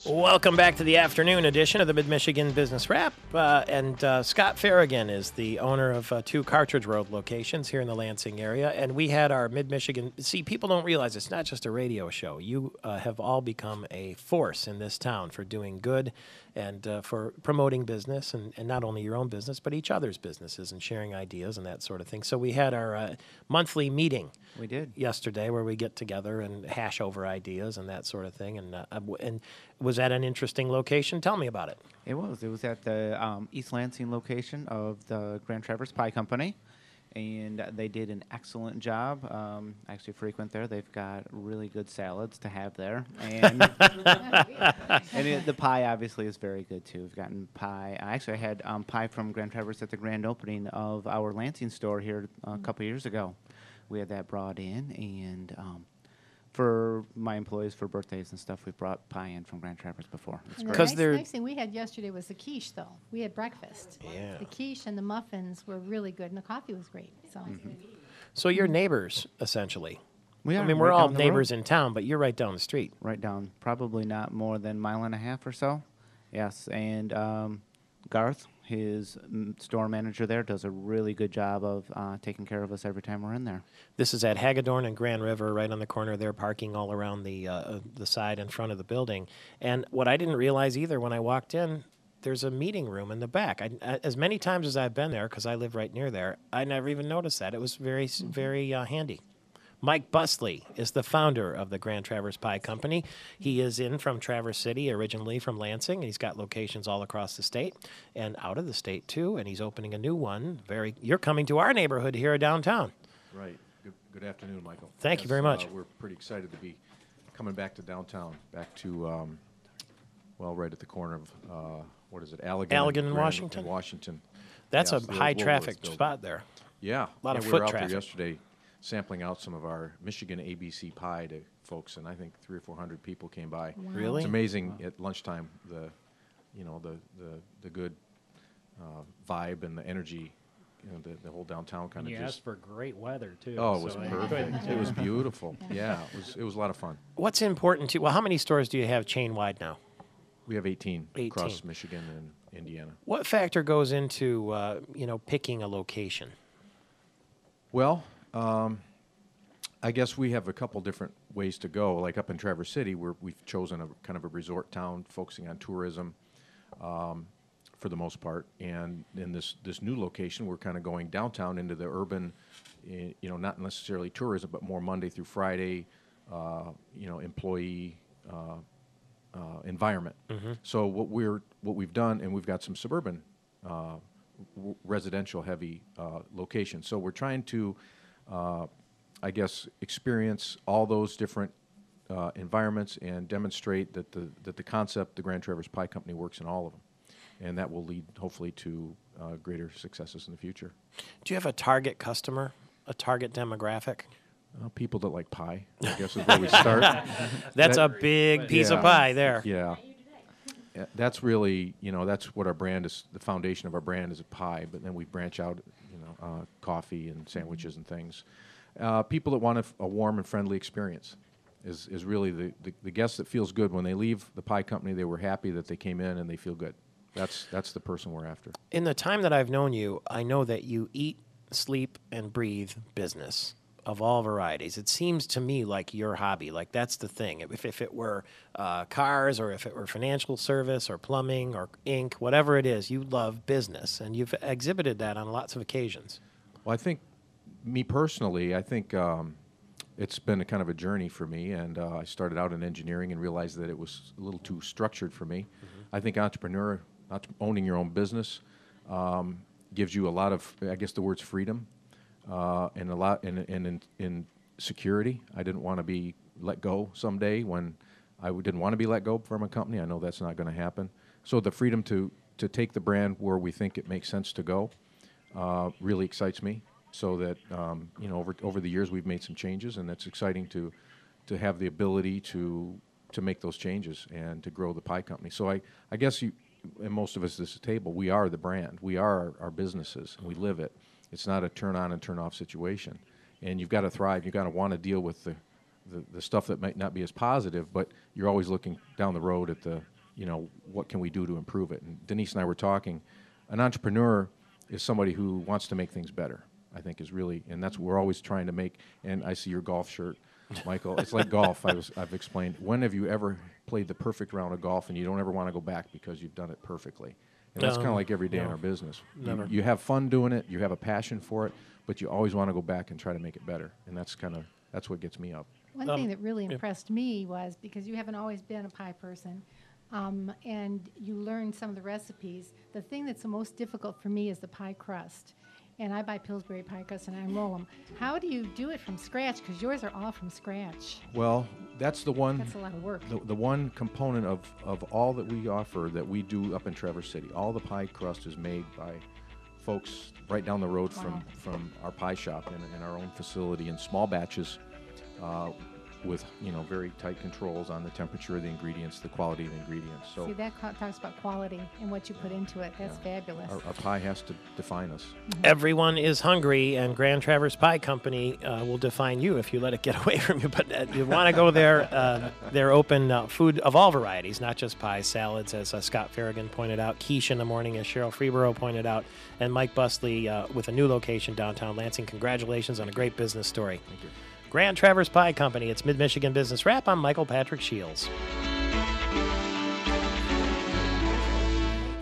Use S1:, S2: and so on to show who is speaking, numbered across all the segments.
S1: Welcome back to the afternoon edition of the Mid-Michigan Business Wrap. Scott Farragon is the owner of two Cartridge Road locations here in the Lansing area. And we had our Mid-Michigan... See, people don't realize it's not just a radio show. You have all become a force in this town for doing good and for promoting business, and not only your own business, but each other's businesses and sharing ideas and that sort of thing. So we had our monthly meeting.
S2: We did.
S1: Yesterday, where we get together and hash over ideas and that sort of thing. And was that an interesting location? Tell me about it.
S2: It was. It was at the East Lansing location of the Grand Traverse Pie Company, and they did an excellent job. I actually frequent there. They've got really good salads to have there, and the pie obviously is very good too. We've gotten pie. I had pie from Grand Traverse at the grand opening of our Lansing store here a couple years ago. We had that brought in, and for my employees for birthdays and stuff, we've brought pie in from Grand Traverse before. It's
S3: And
S2: great.
S3: the nice thing we had yesterday was the quiche, though. We had breakfast.
S1: Yeah.
S3: The quiche and the muffins were really good, and the coffee was great. So,
S1: So you're neighbors, essentially.
S2: We are.
S1: I mean, we're
S2: right
S1: all
S2: down the
S1: neighbors
S2: road.
S1: in town, but you're right down the street.
S2: Right down, probably not more than a mile and a half or so. Yes, and Garth, his store manager there, does a really good job of taking care of us every time we're in there.
S1: This is at Hagedorn and Grand River, right on the corner there, parking all around the side in front of the building. And what I didn't realize either when I walked in, there's a meeting room in the back. As many times as I've been there, because I live right near there, I never even noticed that. It was very handy. Mike Busley is the founder of the Grand Traverse Pie Company. He is in from Traverse City, originally from Lansing, and he's got locations all across the state and out of the state, too, and he's opening a new one. You're coming to our neighborhood here downtown.
S4: Right. Good afternoon, Michael.
S1: Thank you very much.
S4: We're pretty excited to be coming back to downtown, back to, right at the corner of, what is it, Allegan
S1: and
S4: Grand-
S1: Washington?
S4: and Washington.
S1: That's
S4: Yes,
S1: a
S4: the old
S1: high-traffic
S4: Woolworth building.
S1: spot there.
S4: Yeah.
S1: A lot of
S4: we
S1: foot
S4: were out
S1: traffic.
S4: there yesterday sampling out some of our Michigan ABC pie to folks, and I think 300 or 400 people came by.
S1: Really?
S4: It's amazing at lunchtime, the good vibe and the energy, the whole downtown kind of
S5: You
S4: just...
S5: asked for great weather, too.
S4: Oh, it was
S5: so
S4: perfect. It was beautiful. Yeah, it was a lot of fun.
S1: What's important to... Well, how many stores do you have chain-wide now?
S4: We have 18 across
S1: 18.
S4: Michigan and Indiana.
S1: What factor goes into, picking a location?
S4: Well, I guess we have a couple different ways to go. Like up in Traverse City, we've chosen a kind of a resort town focusing on tourism for the most part. And in this new location, we're kind of going downtown into the urban, not necessarily tourism, but more Monday through Friday, employee environment.
S1: Mm-hmm.
S4: So what we've done, and we've got some suburban residential heavy locations. So we're trying to, experience all those different environments and demonstrate that the concept, the Grand Traverse Pie Company, works in all of them. And that will lead, hopefully, to greater successes in the future.
S1: Do you have a target customer, a target demographic?
S4: People that like pie, I guess, is where we start.
S1: That's a big piece of
S4: Yeah.
S1: pie there.
S4: Yeah. That's really, that's what our brand is. The foundation of our brand is a pie, but then we branch out, coffee and sandwiches and things. People that want a warm and friendly experience is really the guest that feels good when they leave the pie company. They were happy that they came in and they feel good. That's the person we're after.
S1: In the time that I've known you, I know that you eat, sleep, and breathe business of all varieties. It seems to me like your hobby, like that's the thing. If it were cars, or if it were financial service or plumbing or ink, whatever it is, you love business, and you've exhibited that on lots of occasions.
S4: Well, I think, me personally, it's been a kind of a journey for me, and I started out in engineering and realized that it was a little too structured for me. Mm-hmm. I think owning your own business gives you a lot of, I guess the word's freedom, and a lot in security. I didn't want to be let go someday when I didn't want to be let go from a company. I know that's not going to happen. So the freedom to take the brand where we think it makes sense to go really excites me. So that over the years we've made some changes, and it's exciting to have the ability to make those changes and to grow the pie company. So I guess and most of us at this table, we are the brand. We are our businesses, and we live it. It's not a turn on and turn off situation. And you've got to thrive. You've got to want to deal with the stuff that might not be as positive, but you're always looking down the road at the, what can we do to improve it? And Denise and I were talking. An entrepreneur is somebody who wants to make things better, I think is really, and that's what we're always trying to make. And I see your golf shirt, Michael. It's like golf. I've explained. When have you ever played the perfect round of golf and you don't ever want to go back because you've done it perfectly? And that's kind of like every day in
S1: no.
S4: our business.
S1: Never.
S4: You have fun doing it. You have a passion for it, but you always want to go back and try to make it better. And that's what gets me up.
S3: One thing that really impressed me was, because you haven't always been a pie person, and you learned some of the recipes, the thing that's the most difficult for me is the pie crust. And I buy Pillsbury pie crust and I roll them. How do you do it from scratch? Because yours are all from scratch.
S4: Well, that's the one.
S3: That's a lot of work.
S4: The one component of all that we offer that we do up in Traverse City. All the pie crust is made by folks right down the road from our pie shop in our own facility in small batches, with very tight controls on the temperature of the ingredients, the quality of the ingredients. So
S3: See, that talks about quality and what you put into it. That's fabulous.
S4: our pie has to define us.
S1: Everyone is hungry, and Grand Traverse Pie Company will define you if you let it get away from you. But you want to go there. They're open food of all varieties, not just pies, salads, as Scott Farragon pointed out, quiche in the morning, as Cheryl Freeborough pointed out, and Mike Busley with a new location downtown Lansing. Congratulations on a great business story.
S4: Thank you.
S1: Grand Traverse Pie Company. It's Mid-Michigan Business Wrap. I'm Michael Patrick Shields.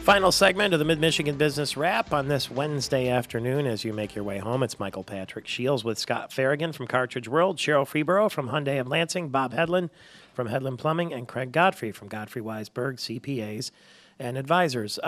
S1: Final segment of the Mid-Michigan Business Wrap on this Wednesday afternoon as you make your way home. It's Michael Patrick Shields with Scott Farragon from Cartridge World, Cheryl Freeborough from Hyundai of Lansing, Bob Hedlund from Hedlund Plumbing, and Craig Godfrey from Godfrey Weisberg, CPAs and advisors.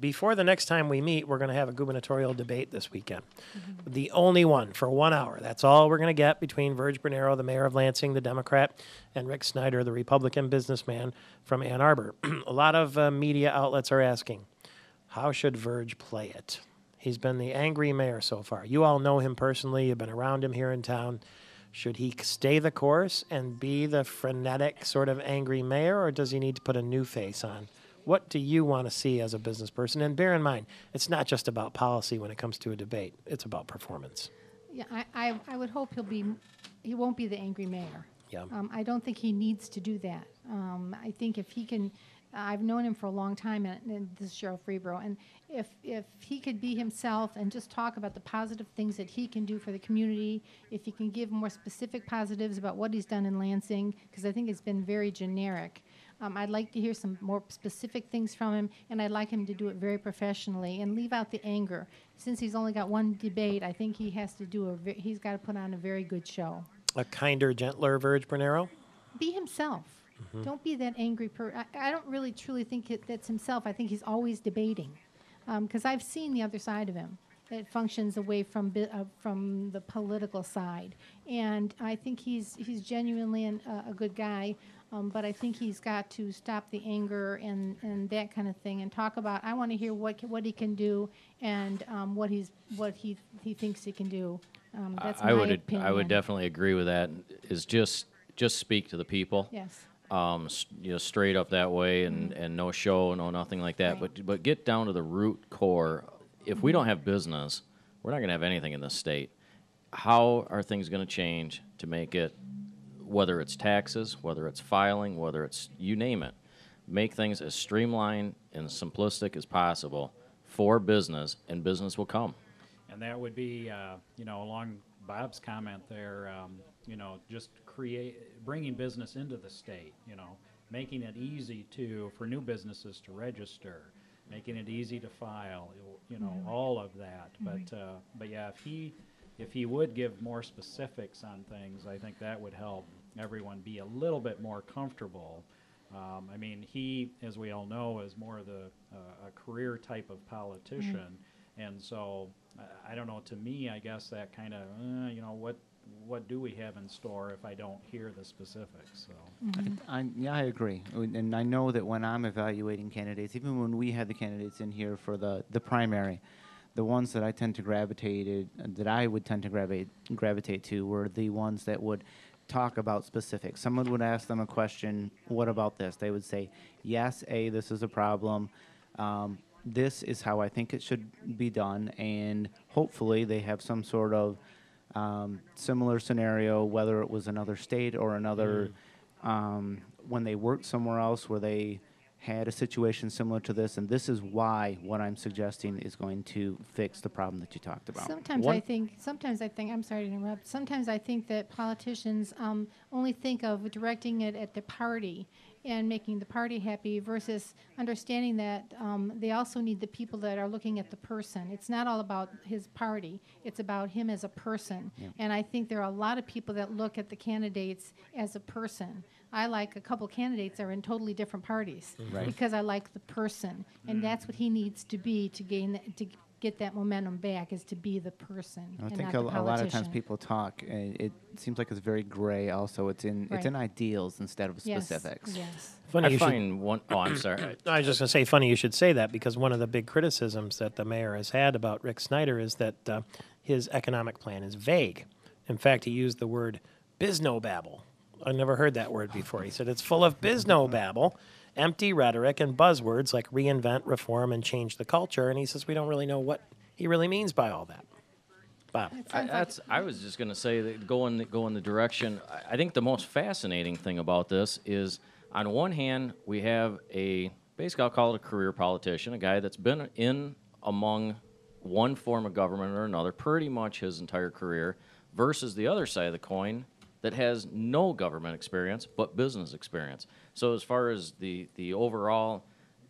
S1: Before the next time we meet, we're going to have a gubernatorial debate this weekend. The only one for 1 hour. That's all we're going to get between Verge Bernero, the mayor of Lansing, the Democrat, and Rick Snyder, the Republican businessman from Ann Arbor. A lot of media outlets are asking, how should Verge play it? He's been the angry mayor so far. You all know him personally. You've been around him here in town. Should he stay the course and be the frenetic sort of angry mayor, or does he need to put a new face on? What do you want to see as a business person? And bear in mind, it's not just about policy when it comes to a debate. It's about performance.
S3: Yeah, I would hope he won't be the angry mayor.
S1: Yeah.
S3: I don't think he needs to do that. I think if he can, I've known him for a long time, and this is Cheryl Freeborough, and if he could be himself and just talk about the positive things that he can do for the community, if he can give more specific positives about what he's done in Lansing, because I think it's been very generic. I'd like to hear some more specific things from him, and I'd like him to do it very professionally and leave out the anger. Since he's only got one debate, I think he has to he's got to put on a very good show.
S1: A kinder, gentler Verge Bernero?
S3: Be himself. Don't be that angry person. I don't really truly think that's himself. I think he's always debating, because I've seen the other side of him. It functions away from the political side, and I think he's genuinely a good guy. But I think he's got to stop the anger and that kind of thing, and talk about. I want to hear what he can do and what he thinks he can do. That's my opinion.
S5: I would definitely agree with that. Is just speak to the people.
S3: Yes.
S5: Straight up that way, and no show, no nothing like that.
S3: Right.
S5: But get down to the root core. If we don't have business, we're not going to have anything in this state. How are things going to change to make it, whether it's taxes, whether it's filing, whether it's you name it, make things as streamlined and simplistic as possible for business, and business will come.
S6: And that would be, along Bob's comment there, just bringing business into the state, making it easy for new businesses to register, making it easy to file, all of that. But yeah, if he would give more specifics on things, I think that would help everyone be a little bit more comfortable. He, as we all know, is more of a career type of politician, and so I don't know. To me, I guess that kind of, what do we have in store if I don't hear the specifics? So.
S2: I agree. And I know that when I'm evaluating candidates, even when we had the candidates in here for the primary, the ones that I would tend to gravitate to were the ones that would talk about specifics. Someone would ask them a question, what about this? They would say, yes, this is a problem. This is how I think it should be done. And hopefully they have some sort of Similar scenario, whether it was another state or another, when they worked somewhere else where they had a situation similar to this, and this is why what I'm suggesting is going to fix the problem that you talked about.
S3: Sometimes I think, I'm sorry to interrupt, sometimes I think that politicians only think of directing it at the party and making the party happy versus understanding that they also need the people that are looking at the person. It's not all about his party. It's about him as a person.
S2: Yeah.
S3: And I think there are a lot of people that look at the candidates as a person. I like a couple candidates that are in totally different parties
S2: Right.
S3: because I like the person. And that's what he needs to be to gain to get that momentum back, is to be the person
S2: I
S3: and
S2: think
S3: not
S2: a
S3: the
S2: lot of times
S3: politician.
S2: people talk, and it seems like it's very gray. Also, it's in ideals instead of
S3: Yes,
S2: specifics.
S3: yes.
S1: Funny
S5: I
S1: you should,
S5: find one oh I'm sorry.
S1: I was just going to say, funny you should say that, because one of the big criticisms that the mayor has had about Rick Snyder is that his economic plan is vague. In fact, he used the word biznobabble. I've never heard that word before. He said it's full of biznobabble, empty rhetoric and buzzwords like reinvent, reform, and change the culture. And he says we don't really know what he really means by all that. Bob.
S5: I was just going to say that go in the direction. I think the most fascinating thing about this is, on one hand, we have basically I'll call it a career politician, a guy that's been in among one form of government or another pretty much his entire career, versus the other side of the coin that has no government experience but business experience. So as far as the overall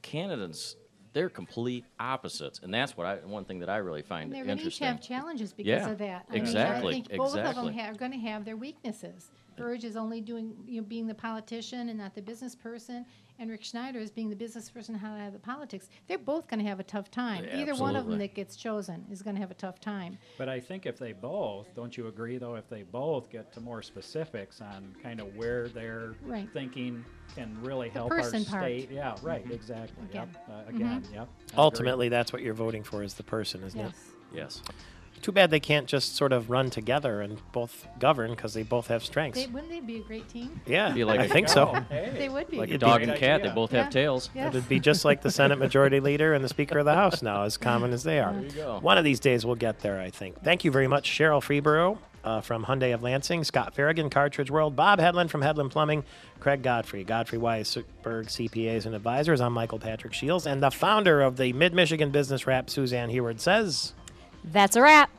S5: candidates, they're complete opposites, and that's one thing that I really find
S3: And they're going to each
S5: interesting.
S3: have challenges because
S5: Yeah,
S3: of that.
S5: exactly,
S3: I think both of them
S5: exactly.
S3: are going to have their weaknesses. Burge is only doing, being the politician and not the business person, and Rick Schneider is being the business person and how to have the politics. They're both going to have a tough time.
S5: Yeah,
S3: Either one of them
S5: absolutely.
S3: that gets chosen is going to have a tough time.
S6: But I think if they both, don't you agree though, if they both get to more specifics on kind of where their
S3: Right.
S6: thinking can really help our
S3: person part.
S6: state. Yeah, right, exactly.
S3: Again.
S6: Yep. Again, yep. I agree.
S1: Ultimately, that's what you're voting for, is the person, isn't it?
S3: Yes.
S5: Yes.
S1: Too bad they can't just sort of run together and both govern, because they both have strengths.
S3: Wouldn't they be a great team?
S1: Yeah,
S5: Be like
S1: I
S5: a-
S1: think so.
S6: Hey.
S3: They would be.
S5: Like a
S1: It'd
S5: dog
S1: be-
S5: and cat, they
S6: idea.
S5: both
S3: Yeah.
S5: have tails.
S3: Yes.
S1: It'd be just like the Senate Majority Leader and the Speaker of the House now, as common as they are.
S5: There you go.
S1: One of these days we'll get there, I think. Thank you very much, Cheryl Freeborough from Hyundai of Lansing, Scott Farragon, Cartridge World, Bob Hedlund from Hedlund Plumbing, Craig Godfrey, Weisberg CPAs and Advisors. I'm Michael Patrick Shields, and the founder of the Mid-Michigan Business Rap, Suzanne Heward, says...
S7: That's a wrap.